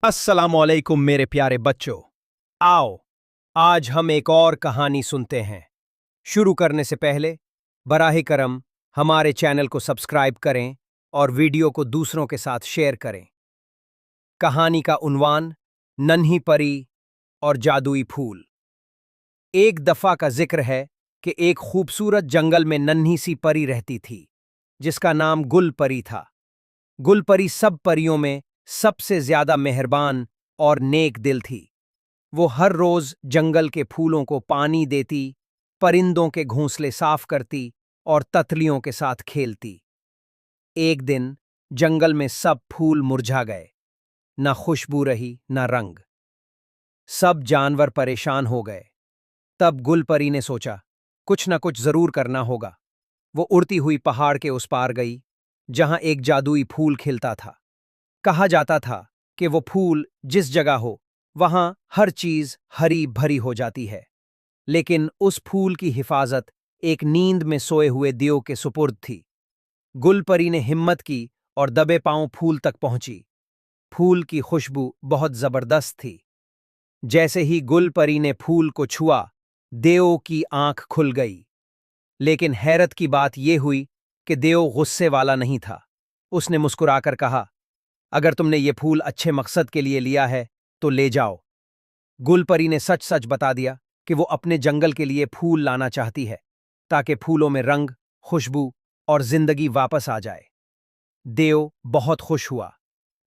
अस्सलामुअलैकुम मेरे प्यारे बच्चों। आओ आज हम एक और कहानी सुनते हैं। शुरू करने से पहले बराह करम हमारे चैनल को सब्सक्राइब करें और वीडियो को दूसरों के साथ शेयर करें। कहानी का उन्वान नन्ही परी और जादुई फूल। एक दफा का जिक्र है कि एक खूबसूरत जंगल में नन्ही सी परी रहती थी जिसका नाम गुल परी था। गुल परी सब परियों में सबसे ज्यादा मेहरबान और नेक दिल थी। वो हर रोज जंगल के फूलों को पानी देती, परिंदों के घोंसले साफ करती और तितलियों के साथ खेलती। एक दिन जंगल में सब फूल मुरझा गए, न खुशबू रही न रंग। सब जानवर परेशान हो गए। तब गुलपरी ने सोचा, कुछ न कुछ जरूर करना होगा। वो उड़ती हुई पहाड़ के उस पार गई जहां एक जादुई फूल खिलता था। कहा जाता था कि वो फूल जिस जगह हो वहां हर चीज हरी भरी हो जाती है। लेकिन उस फूल की हिफाजत एक नींद में सोए हुए दियो के सुपुर्द थी। गुलपरी ने हिम्मत की और दबे पांव फूल तक पहुंची। फूल की खुशबू बहुत जबरदस्त थी। जैसे ही गुलपरी ने फूल को छुआ, देव की आंख खुल गई। लेकिन हैरत की बात यह हुई कि देव गुस्से वाला नहीं था। उसने मुस्कुराकर कहा, अगर तुमने ये फूल अच्छे मकसद के लिए लिया है तो ले जाओ। गुलपरी ने सच सच बता दिया कि वो अपने जंगल के लिए फूल लाना चाहती है ताकि फूलों में रंग, खुशबू और जिंदगी वापस आ जाए। देव बहुत खुश हुआ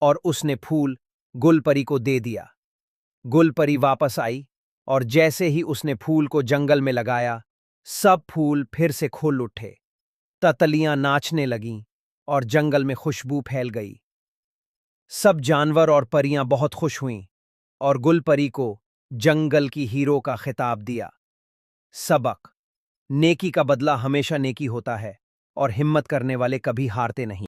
और उसने फूल गुलपरी को दे दिया। गुलपरी वापस आई और जैसे ही उसने फूल को जंगल में लगाया, सब फूल फिर से खुल उठे। तितलियां नाचने लगीं और जंगल में खुशबू फैल गई। सब जानवर और परियां बहुत खुश हुईं और गुलपरी को जंगल की हीरो का खिताब दिया। सबक: नेकी का बदला हमेशा नेकी होता है और हिम्मत करने वाले कभी हारते नहीं।